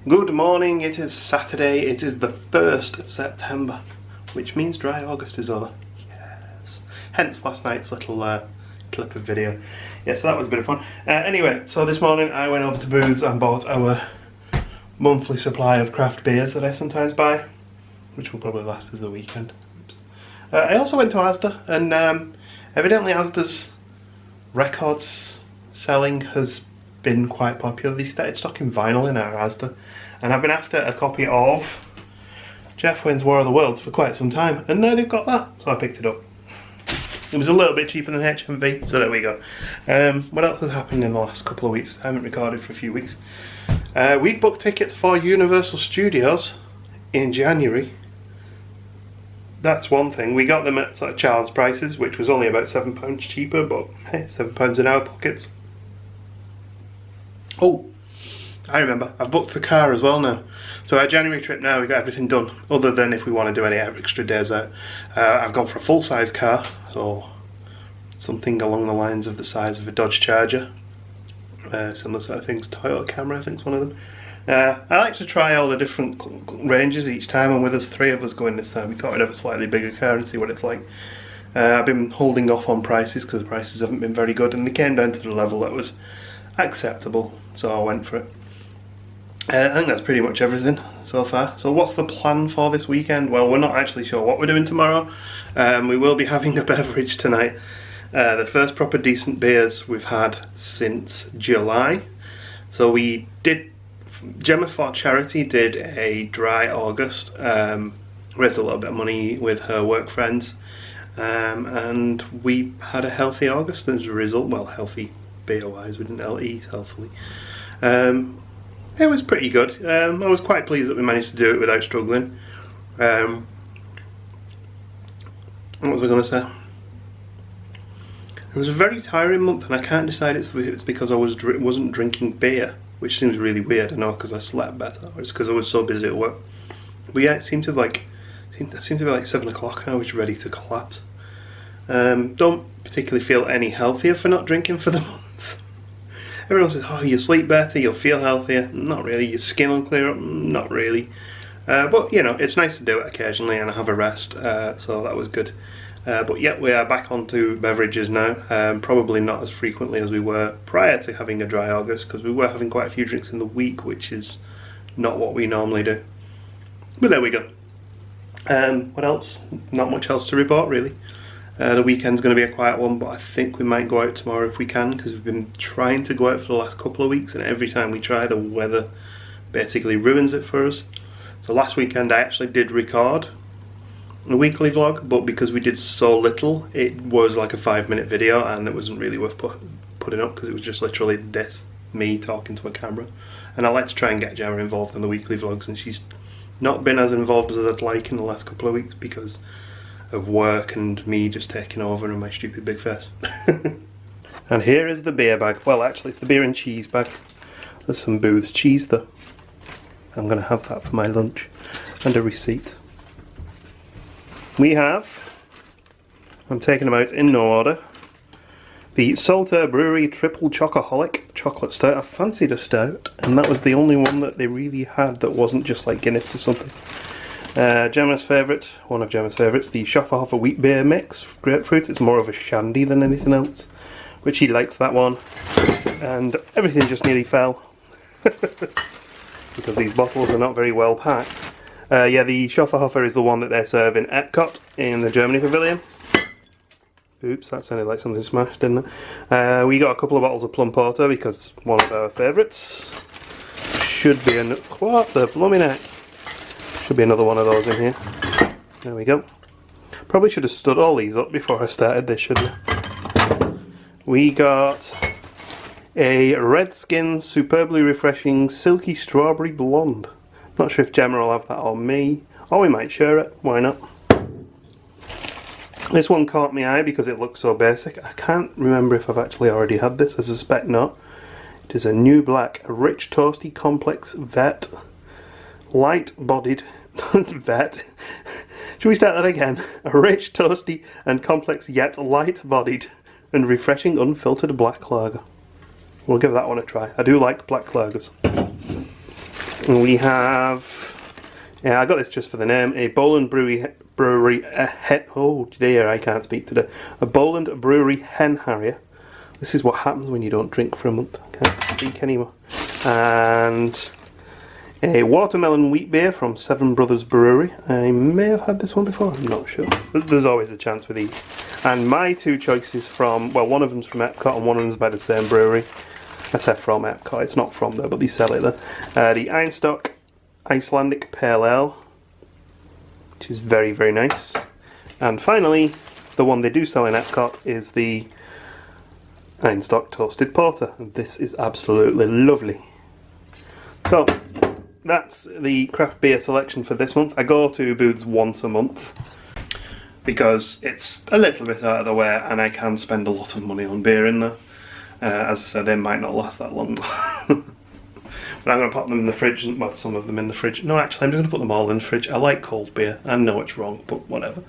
Good morning, it is Saturday, it is the 1st of September, which means dry August is over. Yes. Hence last night's little clip of video. Yeah, so that was a bit of fun. Anyway, so this morning I went over to Booths and bought our monthly supply of craft beers that I sometimes buy, which will probably last us the weekend. I also went to Asda, and evidently Asda's records selling has been quite popular. They started stocking vinyl in our Asda, and I've been after a copy of Jeff Wynne's War of the Worlds for quite some time, and now they've got that, so I picked it up. It was a little bit cheaper than HMV, so there we go. What else has happened in the last couple of weeks? I haven't recorded for a few weeks. We've booked tickets for Universal Studios in January. That's one thing. We got them at sort of child's prices, which was only about £7 cheaper, but hey, £7 in our pockets. Oh, I remember, I've booked the car as well now. So our January trip now, we got everything done, other than if we want to do any extra days out. I've gone for a full-size car, so something along the lines of the size of a Dodge Charger. Similar sort of things. Toyota Camry, I think is one of them. I like to try all the different ranges each time, and with us, 3 of us going this time, we thought we'd have a slightly bigger car and see what it's like. I've been holding off on prices because the prices haven't been very good, and they came down to the level that was acceptable, so I went for it. I think that's pretty much everything so far. So what's the plan for this weekend? Well, we're not actually sure what we're doing tomorrow. We will be having a beverage tonight. The first proper decent beers we've had since July. So we did, Gemma for Charity did a dry August, raised a little bit of money with her work friends, and we had a healthy August as a result. Well, healthy beer wise, we didn't eat healthily. It was pretty good. I was quite pleased that we managed to do it without struggling. What was I going to say? It was a very tiring month, and I can't decide if it's because I wasn't drinking beer, which seems really weird. I know, because I slept better, or it's because I was so busy at work. But yeah, it seemed to be like 7 o'clock, and I was ready to collapse. Don't particularly feel any healthier for not drinking for the month. Everyone says, oh, you sleep better, you'll feel healthier. Not really. Your skin will clear up. Not really. But, you know, it's nice to do it occasionally and have a rest, so that was good. But yeah, we are back onto beverages now. Probably not as frequently as we were prior to having a dry August, because we were having quite a few drinks in the week, which is not what we normally do. But there we go. What else? Not much else to report, really. The weekend's going to be a quiet one, but I think we might go out tomorrow if we can, because we've been trying to go out for the last couple of weeks, and every time we try, the weather basically ruins it for us. So last weekend I actually did record a weekly vlog, but because we did so little, it was like a 5-minute video, and it wasn't really worth putting up, because it was just literally this, me talking to a camera. And I like to try and get Gemma involved in the weekly vlogs, and she's not been as involved as I'd like in the last couple of weeks because of work and me just taking over and my stupid big face. And here is the beer bag. Well, actually it's the beer and cheese bag. There's some Booths cheese though. I'm going to have that for my lunch. And a receipt. We have, I'm taking them out in no order, the Salter Brewery Triple Chocoholic Chocolate Stout. I fancied a stout, and that was the only one that they really had that wasn't just like Guinness or something. Gemma's favourite, one of Gemma's favourites, the Schofferhofer Wheat Beer Mix, grapefruit. It's more of a shandy than anything else, but she likes that one. And everything just nearly fell because these bottles are not very well packed. Yeah, the Schofferhofer is the one that they serve in Epcot in the Germany Pavilion. Oops, that sounded like something smashed, didn't it? We got a couple of bottles of Plum Porter because one of our favourites. Should be what the blooming heck? Should be another one of those in here. There we go. Probably should have stood all these up before I started this, shouldn't I? We got a Redskin Superbly Refreshing Silky Strawberry Blonde. Not sure if Gemma will have that or me. Or we might share it. Why not? This one caught my eye because it looks so basic. I can't remember if I've actually already had this. I suspect not. It is a new black, rich, toasty, complex vet. Light-bodied vet. Should we start that again? A rich, toasty, and complex yet light-bodied and refreshing unfiltered black lager. We'll give that one a try. I do like black lagers. We have, yeah, I got this just for the name, a Boland Brewery oh dear, I can't speak today. A Boland Brewery Hen Harrier. This is what happens when you don't drink for a month. I can't speak anymore. And a watermelon wheat beer from Seven Brothers Brewery. I may have had this one before, I'm not sure. There's always a chance with these. And my two choices from, well, one of them's from Epcot and one of them's by the same brewery. I said from Epcot, it's not from there, but they sell it there. The Einstock Icelandic Pale Ale, which is very, very nice. And finally, the one they do sell in Epcot is the Einstock Toasted Porter. And this is absolutely lovely. So, that's the craft beer selection for this month. I go to booths once a month because it's a little bit out of the way and I can spend a lot of money on beer in there. As I said, they might not last that long. But I'm going to pop them in the fridge, well, some of them in the fridge. No, actually, I'm just going to put them all in the fridge. I like cold beer. I know it's wrong, but whatever.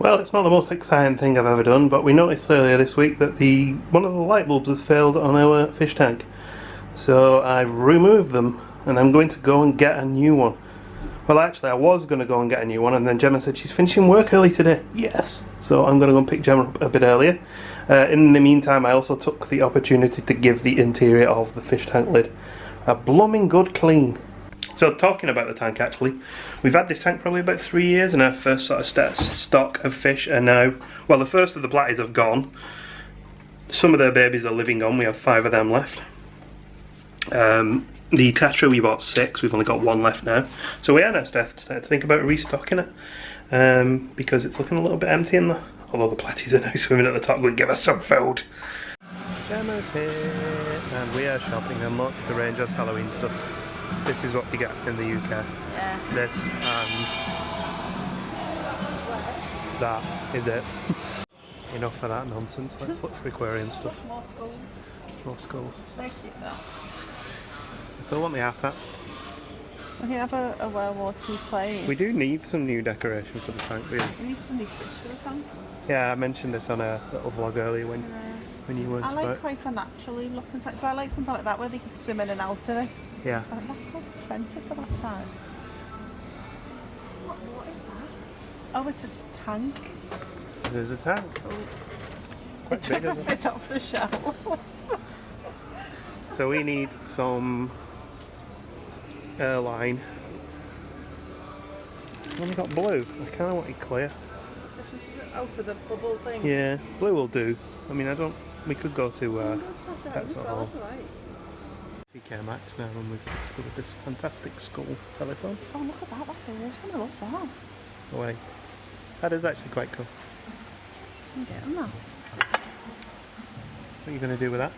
Well, it's not the most exciting thing I've ever done, but we noticed earlier this week that one of the light bulbs has failed on our fish tank. So I've removed them, and I'm going to go and get a new one. Well, actually, I was going to go and get a new one, and then Gemma said she's finishing work early today. Yes! So I'm going to go and pick Gemma up a bit earlier. In the meantime, I also took the opportunity to give the interior of the fish tank lid a blooming good clean. So talking about the tank, actually, we've had this tank probably about 3 years, and our first sort of stock of fish are now, well, the first of the blatties have gone. Some of their babies are living on. We have 5 of them left. The tetra, we bought 6, we've only got 1 left now. So we are now starting to think about restocking it, because it's looking a little bit empty in there. Although the platies are now swimming at the top, going to give us some food. Gemma's here, and we are shopping and look, the Rangers Halloween stuff. This is what you get in the UK. Yeah. This and that is it. Enough of that nonsense. Let's look for aquarium stuff. More skulls. More skulls. They're cute though. I still want the hat. We can have a World War II plane. We do need some new decoration for the tank, do We need some new fish for the tank. Yeah, I mentioned this on a little vlog earlier when you weren't I like about. quite a naturally looking tank, so I like something like that where they can swim in and out of it. Yeah. I think that's quite expensive for that size. What is that? Oh, it's a tank. There's a tank. Oh. Quite It big, doesn't isn't fit off the shelf. So we need some airline. I've only got blue. I kind of want it clear. Oh, for the bubble thing? Yeah, blue will do. I mean, we could go to That's TK Maxx now, and we've discovered this fantastic skull telephone. Oh, look at that. That's awesome. I love that. Away. That is actually quite cool. I'm getting that. What are you going to do with that?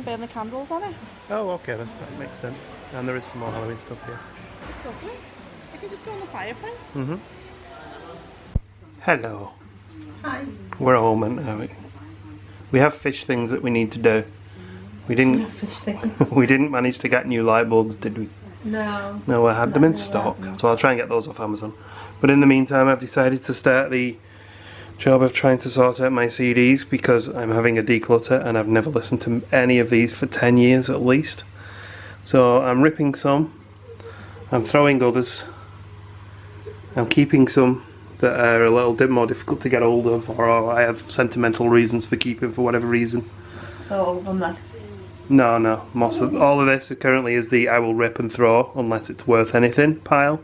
Burn the candles on it. Oh, okay then. That makes sense. And there is some more Halloween stuff here. It's lovely. You can just go in the fireplace. Mhm. Hello. Hi. We're home, aren't we? We have fish things that we need to do. We didn't. Fish things. We didn't manage to get new light bulbs, did we? No. No, I had them in stock, so I'll try and get those off Amazon. But in the meantime, I've decided to start the job of trying to sort out my CDs because I'm having a declutter and I've never listened to any of these for 10 years at least. So I'm ripping some, I'm throwing others, I'm keeping some that are a little bit more difficult to get hold of, or I have sentimental reasons for keeping for whatever reason. So all of them then? No, all of this currently is the I will rip and throw unless it's worth anything pile.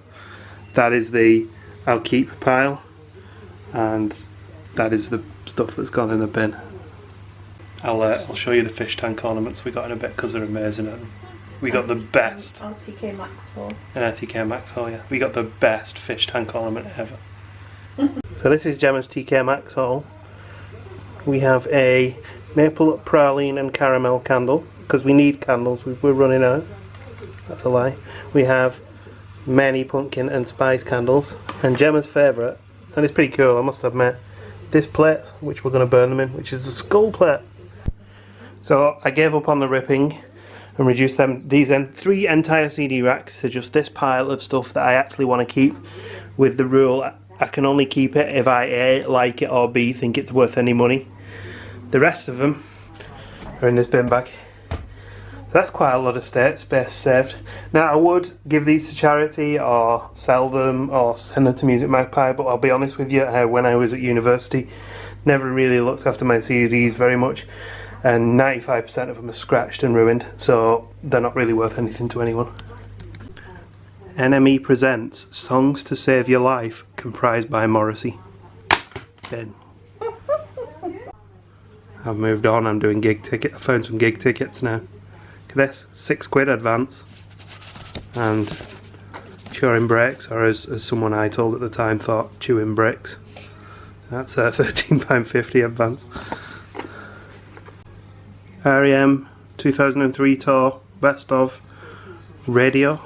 That is the I'll keep pile, and that is the stuff that's gone in a bin. I'll show you the fish tank ornaments we got in a bit because they're amazing. We got the best. TK Maxx for. An TK Maxx, oh yeah. We got the best fish tank ornament ever. So this is Gemma's TK Maxx haul. We have a maple, praline and caramel candle because we need candles, we're running out. That's a lie. We have many pumpkin and spice candles, and Gemma's favourite, and it's pretty cool I must admit, this plate which we're going to burn them in, which is a skull plate. So I gave up on the ripping and reduced these 3 entire CD racks to just this pile of stuff that I actually want to keep, with the rule I can only keep it if I A, like it, or B, think it's worth any money. The rest of them are in this bin bag. That's quite a lot of space saved. Now I would give these to charity or sell them or send them to Music Magpie, but I'll be honest with you, when I was at university, never really looked after my CDs very much, and 95% of them are scratched and ruined, so they're not really worth anything to anyone. NME presents Songs to Save Your Life, comprised by Morrissey. Ben. I've moved on, I'm doing gig ticket. I found some gig tickets now. Look at this, £6 advance. And chewing breaks, or as someone I told at the time thought, chewing bricks. That's £13.50 advance. REM 2003 tour, best of radio.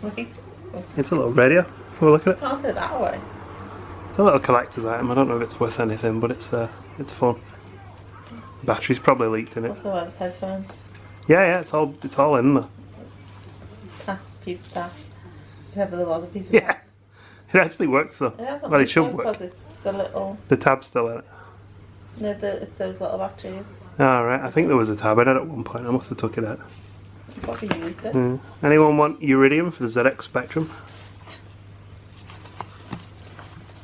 Wait. It's a little radio. Have a look at it. Can't put that away. It's a little collector's item. I don't know if it's worth anything, but it's fun. Battery's probably leaked in it. Also has headphones. Yeah, it's all in there. Piece of taff. If ever there was a piece of Yeah, taff. it actually works though. Well, it should work. Because it's the little. The tab's still in it. No, it's those little batteries. Alright, I think there was a tab in it at one point. I must have took it out. You probably used it. Anyone want Iridium for the ZX Spectrum?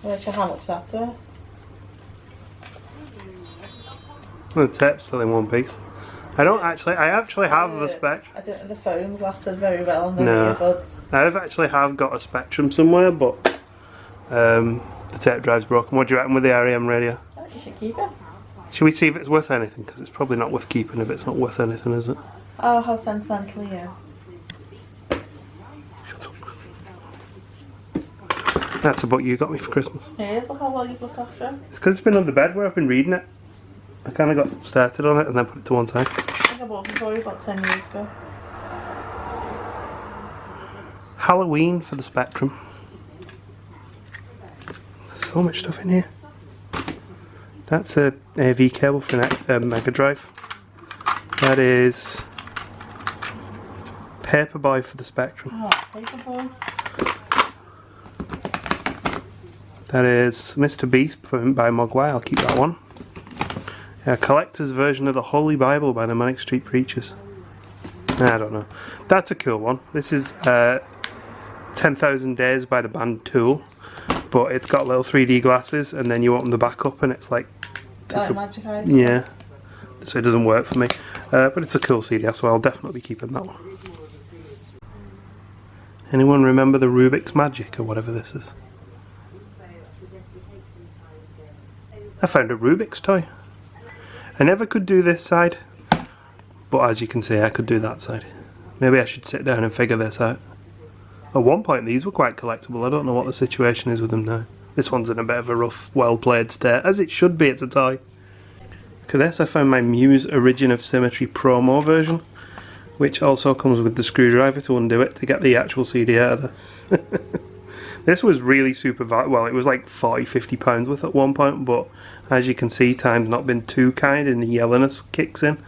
I'm not sure how much that's worth. The tape's still in one piece. I actually have the Spectrum. I don't think the foams lasted very well on the No. earbuds. I've actually got a Spectrum somewhere, but the tape drive's broken. What do you reckon with the REM radio? I think you should keep it. Should we see if it's worth anything? Because it's probably not worth keeping if it's not worth anything, is it? Oh, how sentimental are you? Shut up. That's a book you got me for Christmas. Here's look how well you've looked after it. It's because it's been on the bed where I've been reading it. I kind of got started on it and then put it to one side. I think I bought it for you about 10 years ago. Halloween for the Spectrum. There's so much stuff in here. That's a AV cable for an Mega Drive. That is Paperboy for the Spectrum. Oh, Paperboy. That is Mr. Beast by Mogwai. I'll keep that one. A collector's version of the Holy Bible by the Manic Street Preachers. I don't know. That's a cool one. This is 10,000 Days by the band Tool, but it's got little 3D glasses, and then you open the back up and it's like... Magic Eyes. Yeah. So it doesn't work for me. But it's a cool CD, so I'll definitely be keeping that one. Anyone remember the Rubik's Magic or whatever this is? I found a Rubik's toy. I never could do this side, but as you can see I could do that side. Maybe I should sit down and figure this out. At one point these were quite collectible. I don't know what the situation is with them now. This one's in a bit of a rough, well played state, as it should be, it's a toy. Look at this, I found my Muse Origin of Symmetry promo version, which also comes with the screwdriver to undo it to get the actual CD out of there. This was really super well, it was like £40–50 worth at one point, but as you can see, time's not been too kind and the yellowness kicks in.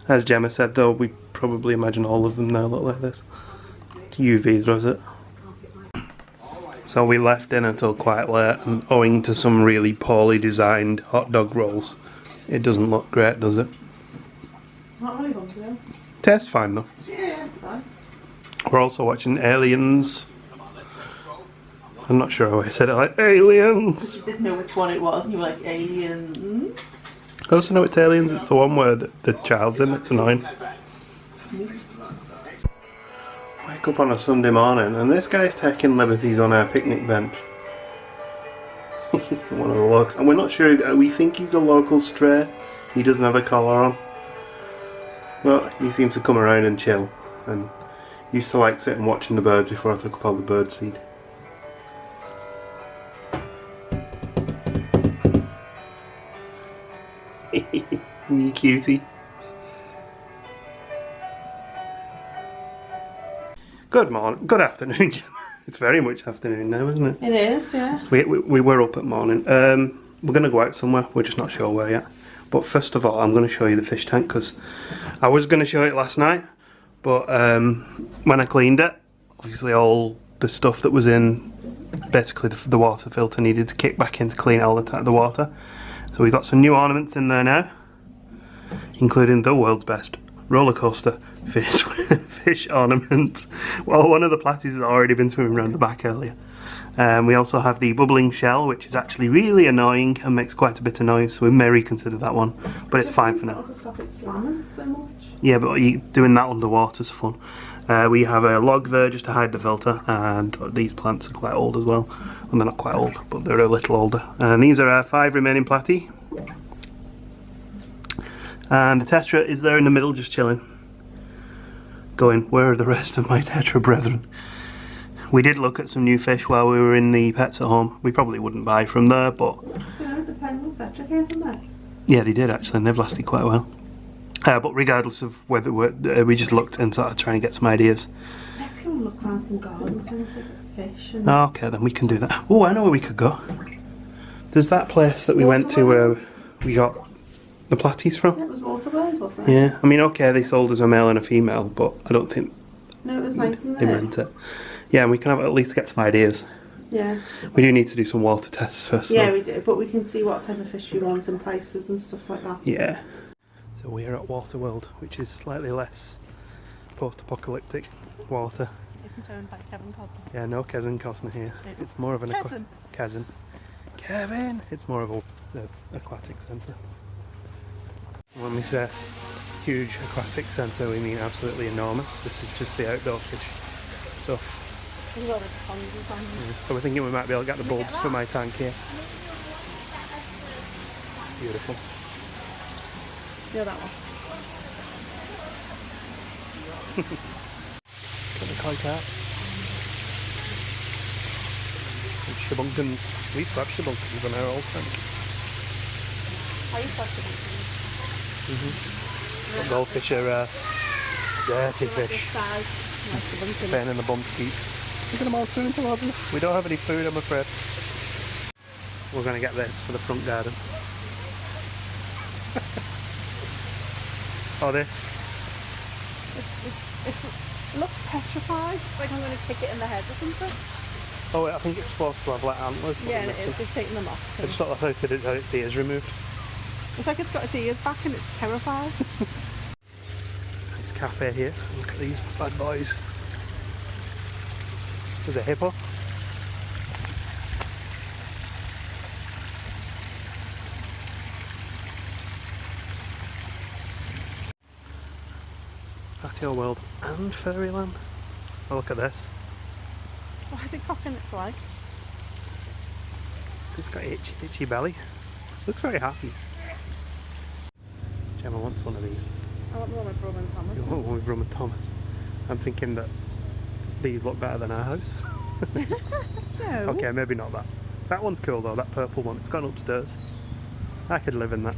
As Gemma said though, we probably imagine all of them now look like this. It's UV does it. So we left in until quite late, and owing to some really poorly designed hot dog rolls, it doesn't look great, does it? Not really good though. Tastes fine though. Yeah, it's fine. We're also watching Aliens. I'm not sure how I said it, like Aliens. You didn't know which one it was, and you were like, Aliens. I also know it's Aliens, it's the one where the child's in, it's annoying. Wake up on a Sunday morning and this guy's taking liberties on our picnic bench. One of the local, and we're not sure, we think he's a local stray. He doesn't have a collar on. Well, he seems to come around and chill, and used to like sitting watching the birds before I took up all the bird seed. You cutie. Good morning, good afternoon, Gemma. It's very much afternoon now, isn't it? It is, yeah. We were up at morning. We're going to go out somewhere, we're just not sure where yet. But first of all, I'm going to show you the fish tank, because I was going to show it last night, but when I cleaned it, obviously all the stuff that was in, basically the water filter needed to kick back in to clean all the water. So we got some new ornaments in there now, including the world's best roller coaster, fish, fish ornament. Well, one of the platies has already been swimming around the back earlier. We also have the bubbling shell, which is actually really annoying and makes quite a bit of noise, so we may reconsider that one, but it's fine for now. To stop it slamming so much. Yeah, but doing that underwater is fun. We have a log there just to hide the filter, and these plants are quite old as well. Well, they're not quite old, but they're a little older. And these are our 5 remaining platy. And the tetra is there in the middle, just chilling. Going, where are the rest of my tetra brethren? We did look at some new fish while we were in the pets at home. We probably wouldn't buy from there, but... Do you know the penguin tetra came from there? Yeah, they did actually, and they've lasted quite well. But regardless of whether we just looked and started trying to get some ideas. Let's go and look around some garden centres at fish and... Okay, then we can do that. Oh, I know where we could go. There's that place that we went to where we got the platies from. It was Waterworld, wasn't it? Yeah, I mean, okay, they sold us a male and a female, but I don't think... No, it was nice in they there. meant it. Yeah, and we can have at least get some ideas. Yeah. We do need to do some water tests first. Yeah, though. we do, but we can see what type of fish we want and prices and stuff like that. Yeah. So we're at Waterworld, which is slightly less post-apocalyptic water. Isn't owned by Kevin Costner. Yeah, no Kevin Costner here. It's more of an Kevin. It's more of a aquatic centre. When we say huge aquatic centre, we mean absolutely enormous. This is just the outdoor fish stuff. Yeah, so we're thinking we might be able to get the bulbs for my tank here. Beautiful. Yeah, that one. Got the koi carp. And shabunkins. We used to have shabunkins on our old tank. I used to have shabunkins. But goldfish are dirty fish. Size. Pain in the bum to keep. Look at them all swimming towards us. We don't have any food, I'm afraid. We're going to get this for the front garden. Or this. It looks petrified, like I'm going to kick it in the head or something. Oh, I think it's supposed to have like antlers. Yeah, it is. They've taken them off. I just thought I thought it had its ears removed. It's like it's got its ears back and it's terrified. Nice cafe here. Look at these bad boys. There's a hippo. Patio World and Fairyland. Oh, look at this. Why is it cocking its leg? It's got itchy belly. Looks very happy. Gemma wants one of these. I want the one with Brum and Thomas. You want one with Brum and Thomas? I'm thinking that these look better than our house. No. Okay, maybe not that. That one's cool though, that purple one. It's gone upstairs. I could live in that.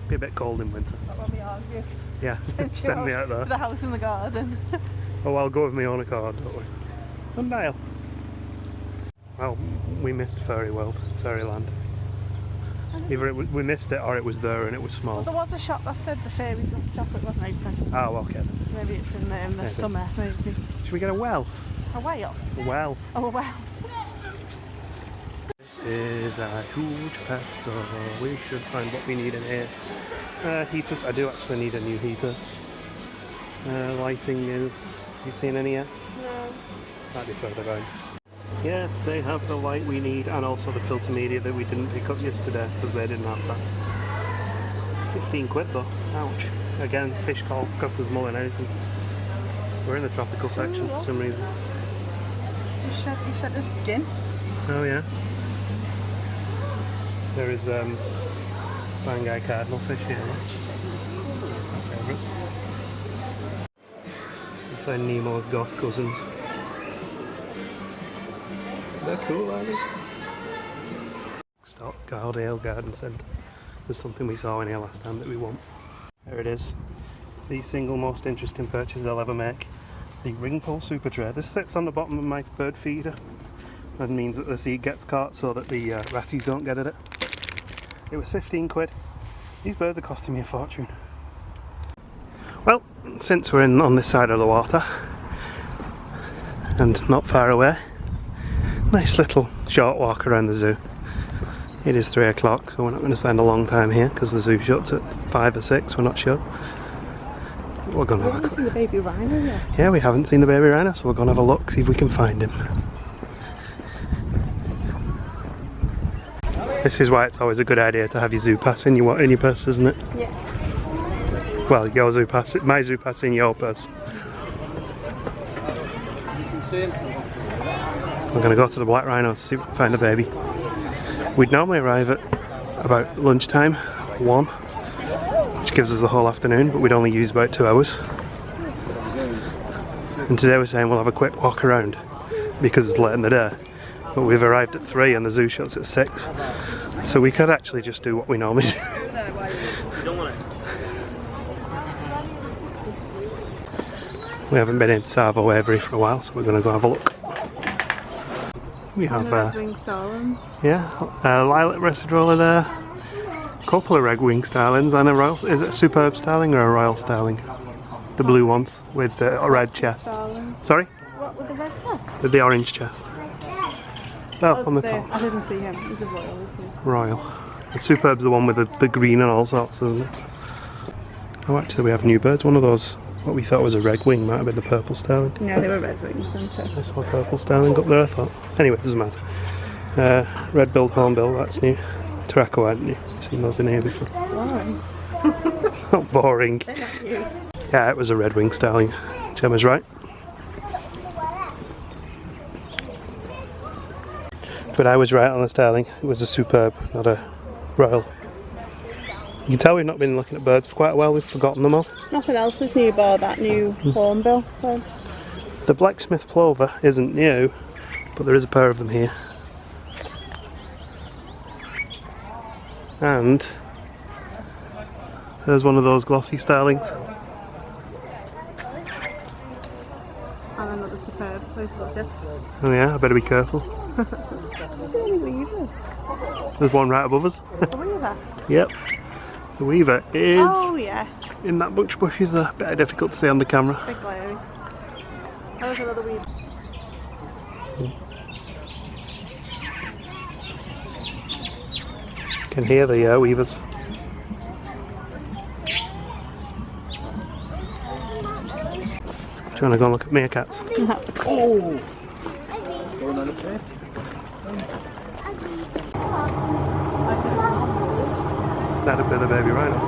Be a bit cold in winter. That won't be argue. Yeah, send me out there. To the house in the garden. Oh, I'll go with my own accord, don't we? Sundial. Well, we missed Fairyland. Either we missed it or it was there and it was small. Well, there was a shop that said the fairy shop, it wasn't open. Oh, okay then. So maybe it's in the summer, maybe. Should we get a well? A whale? A well. Oh, a whale. This is a huge pet store. We should find what we need in here. Heaters. I do actually need a new heater. Lighting is... Have you seen any yet? No. Might be further down. Yes, they have the light we need and also the filter media that we didn't pick up yesterday because they didn't have that. 15 quid though. Ouch. Again, fish cost us more than anything. We're in the tropical section for some reason. You shed his skin. Oh yeah. There is Bangai cardinal fish here. My favourites. We find Nemo's goth cousins. They're cool, aren't they? Stop, Gardale Garden Centre. There's something we saw in here last time that we want. There it is. The single most interesting purchase I'll ever make. The ring pull super tray. This sits on the bottom of my bird feeder. That means that the seed gets caught so that the ratties don't get at it. It was 15 quid. These birds are costing me a fortune. Well, since we're on this side of the water and not far away, nice little short walk around the zoo. It is 3 o'clock, so we're not going to spend a long time here because the zoo shuts at 5 or 6, we're not sure. We're gonna have a seen the baby rhino yet. Yeah, we haven't seen the baby rhino, so we're gonna have a look, see if we can find him. This is why it's always a good idea to have your zoo pass in your purse, isn't it? Yeah. Well, your zoo pass, my zoo pass in your purse. We're going to go to the Black Rhino to see if we can find the baby. We'd normally arrive at about lunchtime, 1, which gives us the whole afternoon, but we'd only use about 2 hours. And today we're saying we'll have a quick walk around because it's late in the day. But we've arrived at 3 and the zoo shuts at 6. So we could actually just do what we normally do. We haven't been into Savo Avery for a while, so we're going to go have a look. We have lilac residrola there, a couple of red wing starlings and a royal. Is it a superb starling or a royal starling? The blue ones with the red chest. Starling. Sorry? What with the red chest? With the orange chest. Oh, on the top. I didn't see him. He's a royal, isn't he? Royal. The superb's the one with the green and all sorts, isn't it? Oh, actually, we have new birds. One of those, what we thought was a red wing, might have been the purple starling. Yeah, they were red wings, weren't they? I saw a purple starling up there, I thought. Anyway, it doesn't matter. Red-billed hornbill, that's new. Taraco, hadn't you? I've seen those in here before. Boring. Not boring. They're not cute. Yeah, it was a red wing starling. Gemma's right. But I was right on the starling. It was a superb, not a royal. You can tell we've not been looking at birds for quite a while. We've forgotten them all. Nothing else is new bar that new hornbill. So. The blacksmith plover isn't new, but there is a pair of them here. And there's one of those glossy starlings. And another superb place to look at. Oh yeah, I better be careful. There's one right above us. The weaver? Yep. The weaver is yeah. in that bunch of bushes there. Bit difficult to see on the camera. Big glary. There's another weaver. Can hear the weavers. Trying to go and look at meerkats. Oh! That'd be the baby rhino.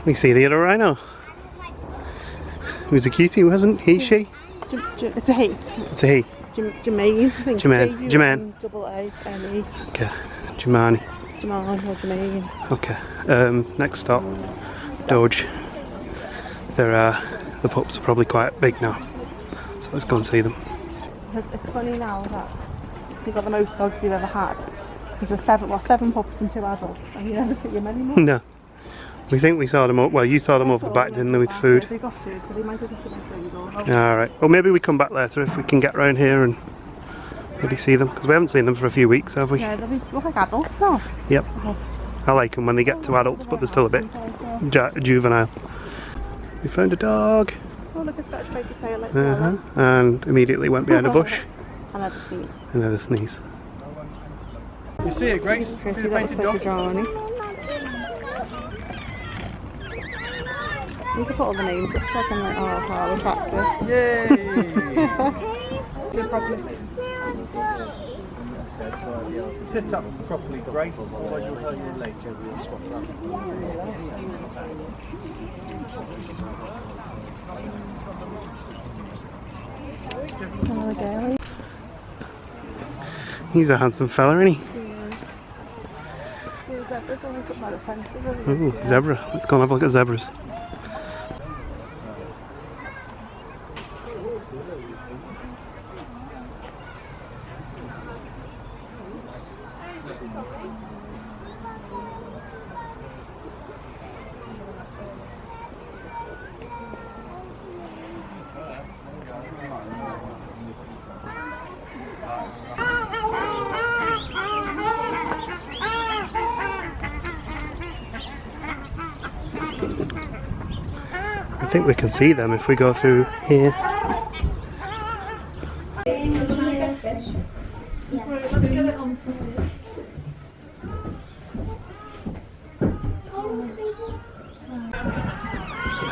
We see the other rhino. He was a cutie, wasn't he? She? It's a he. It's a he. Jermaine, I think. Jermaine. Jermaine. Double A, M-E. Okay. Jemani. Jermaine or Jermaine. Okay. Next stop. Doge. The pups are probably quite big now. So let's go and see them. It's funny now that you've got the most dogs you've ever had. Because there's 7 pups and 2 adults, and you never see them anymore. No. We think we saw them up. Well, you saw them over the back, didn't they, with food? They got food, so they might have just been food. Alright. Well, maybe we come back later if we can get round here and maybe see them. Because we haven't seen them for a few weeks, have we? Yeah, they look like adults now. Yep. Oh. I like them when they get to adults, but they're still a bit juvenile. We found a dog. Oh, look, it's got a stripy tail like that. And immediately went behind a bush. And had a sneeze. And had a sneeze. You see it, Grace? You see the painted dog? I need to put all the names up so I can like, Harley Factor. Yay! Sit up properly, Grace, otherwise you'll hurt your leg. We'll swap Another girlie. He's a handsome fella, isn't he? Yeah. Zebra's always up by the fence. Ooh, zebra. Let's go and have a look at zebras. think we can see them if we go through here.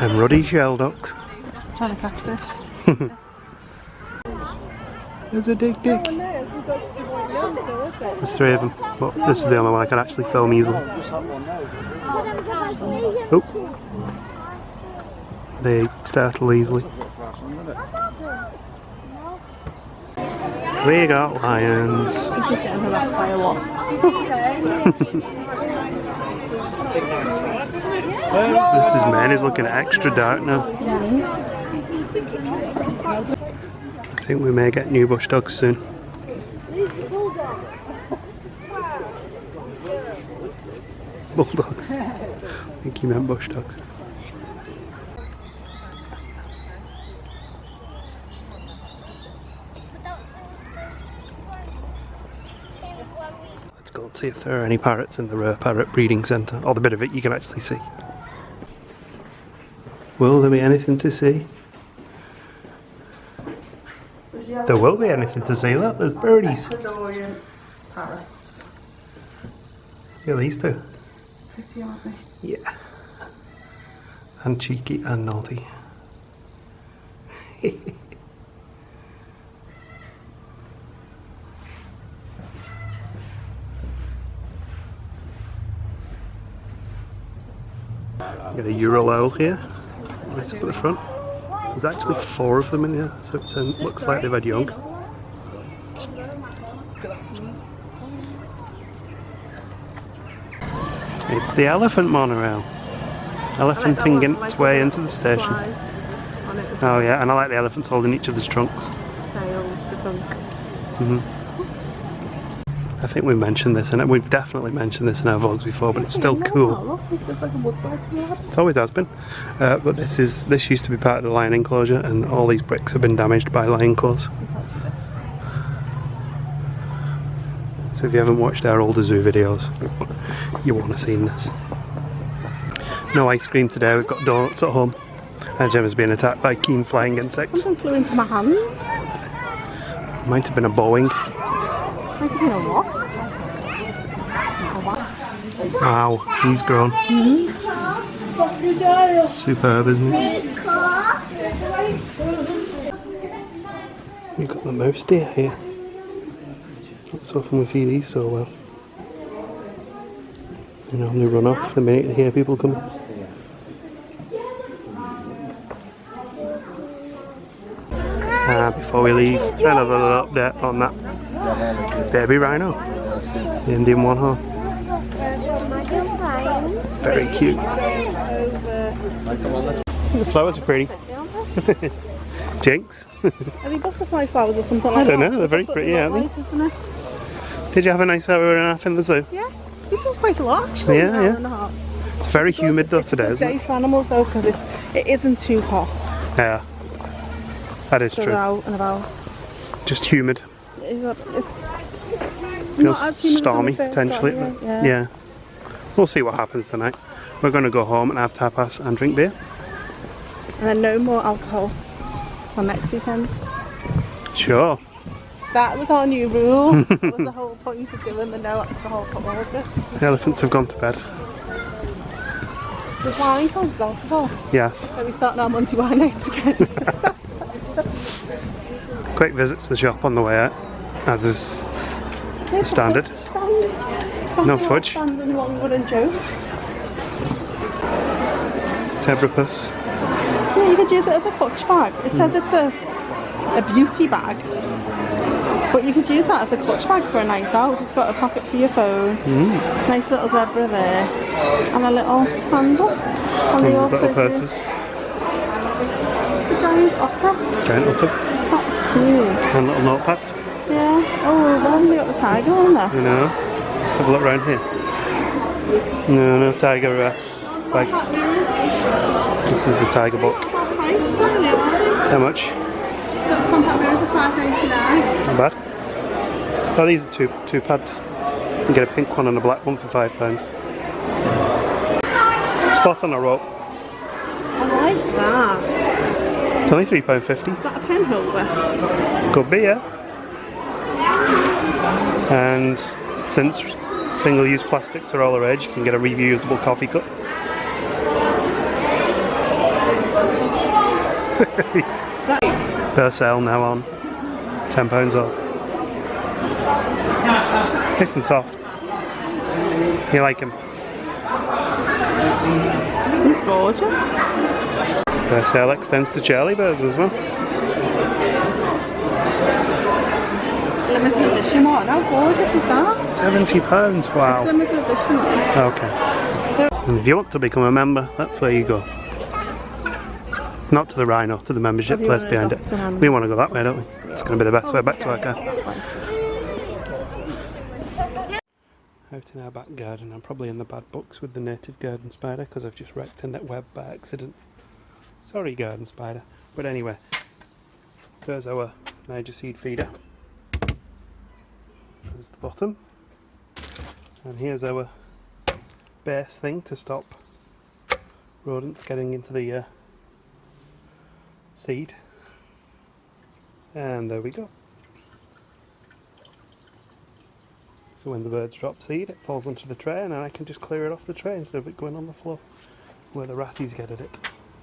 And ruddy shell ducks. Trying to catch fish. There's a dig. There's 3 of them, but this is the only one I can actually film easily. Oh, they startle easily. We got lions. He's getting harassed by a wasp. This man is looking extra dark now. I think we may get new bush dogs soon. Bulldogs. I think he meant bush dogs. Let's go and see if there are any parrots in the rare parrot breeding centre, or the bit of it you can actually see. Will there be anything to see? There will be anything to see. Look, there's birdies. Parrots. Yeah, these two. Pretty, aren't they? Yeah. And cheeky and naughty. Got a Ural owl here, right up at the front. There's actually 4 of them in here, so it looks like they've had young. It's the elephant monorail. Elephanting its way into the station. Oh yeah, and I like the elephants holding each other's trunks. I think we mentioned this, and we've definitely mentioned this in our vlogs before, but it's still cool. It always has been. But this used to be part of the lion enclosure, and all these bricks have been damaged by lion claws. So if you haven't watched our older zoo videos, you want to see this. No ice cream today, we've got donuts at home. And Gemma's being attacked by keen flying insects. Something flew into my hand. Might have been a Boeing. Might have been a wasp. Wow, he's grown. Superb, isn't he? You've got the mouse deer here. Not so often we see these so well. You know, they run off the minute they hear people coming. Before we leave, another little update on that baby rhino, the Indian one horn. Very cute. The flowers are pretty. Jinx. Are they butterfly flowers or something like that? I don't know, they're very pretty, aren't they? Did you have a nice hour and a half in the zoo? Yeah, this was quite a lot actually. Yeah, an hour and a half. It's very humid though today, isn't It's a it? good day for animals though, because it isn't too hot. Yeah, that is So true. they're out and about. Just humid. It's Feels not as humid as stormy when we first got potentially. here, But yeah. yeah, we'll see what happens tonight. We're going to go home and have tapas and drink beer. And then no more alcohol on next weekend. Sure. That was our new rule. That was the whole point of doing the no alcohol for August. The elephants have gone to bed. Does wine count as alcohol? Yes. So we start our Monty wine nights again. Quick visit to the shop on the way out, as is the standard. No fudge. Stands in one wooden joke. Tebrapus. Yeah, you could use it as a clutch bag. It says it's a beauty bag, but you could use that as a clutch bag for a night out. It's got a pocket for your phone, nice little zebra there, and a little handle. And they also Little do purses. a giant otter. Giant otter. That's cute. And little notepads. Yeah. Oh, then we got the tiger on there. You know. Let's have a look around here. No tiger bags. This is the tiger book. Price, really, are they? How much? Little compact mirrors are £5.99. Not bad. Oh, these are two pads. You can get a pink one and a black one for £5. Sloth on a rope. I like that. It's only £3.50. Is that a pen holder? Could be, yeah. And since single-use plastics are all the rage, you can get a reusable coffee cup. Per sale now on £10 off. Nice and soft. You like him? He's gorgeous. Per sale extends to Charlie Birds as well. Limited edition one. How gorgeous is that? £70, wow. It's limited edition. Okay. And if you want to become a member, that's where you go. Not to the Rhino, to the membership place behind it. We want to go that way, don't we? It's going to be the best way back to our car. Out in our back garden, I'm probably in the bad books with the native garden spider because I've just wrecked a net web by accident. Sorry, garden spider. But anyway, there's our Niger seed feeder. There's the bottom. And here's our base thing to stop rodents getting into the seed. And there we go. So when the birds drop seed, it falls onto the tray, and then I can just clear it off the tray instead of it going on the floor where the ratties get at it.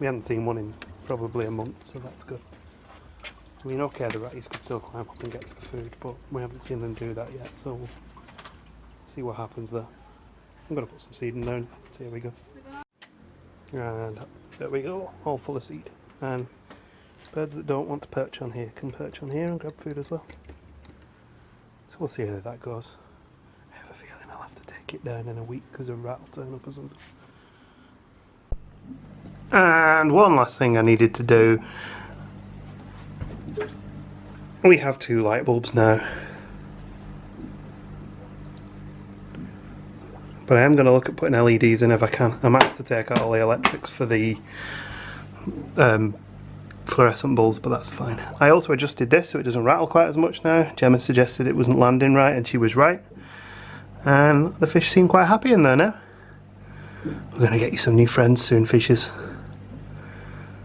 We haven't seen one in probably a month, so that's good. I mean, okay, the ratties could still climb up and get to the food, but we haven't seen them do that yet, so we'll see what happens there. I'm going to put some seed in there and see how we go. And there we go, all full of seed. And birds that don't want to perch on here can perch on here and grab food as well. So we'll see how that goes. I have a feeling I'll have to take it down in a week because a rat will turn up or something. And one last thing I needed to do. We have 2 light bulbs now. But I am going to look at putting LEDs in if I can. I might have to take out all the electrics for the fluorescent bulbs, but that's fine. I also adjusted this so it doesn't rattle quite as much now. Gemma suggested it wasn't landing right, and she was right. And the fish seem quite happy in there now. We're going to get you some new friends soon, fishes.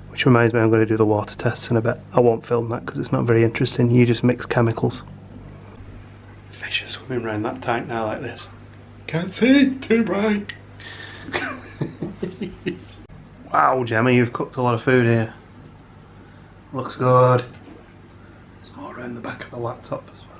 Which reminds me, I'm going to do the water tests in a bit. I won't film that because it's not very interesting. You just mix chemicals. Fish are swimming around that tank now like this. Can't see, too bright. Wow, Gemma, you've cooked a lot of food here. Looks good. There's more around the back of the laptop as well.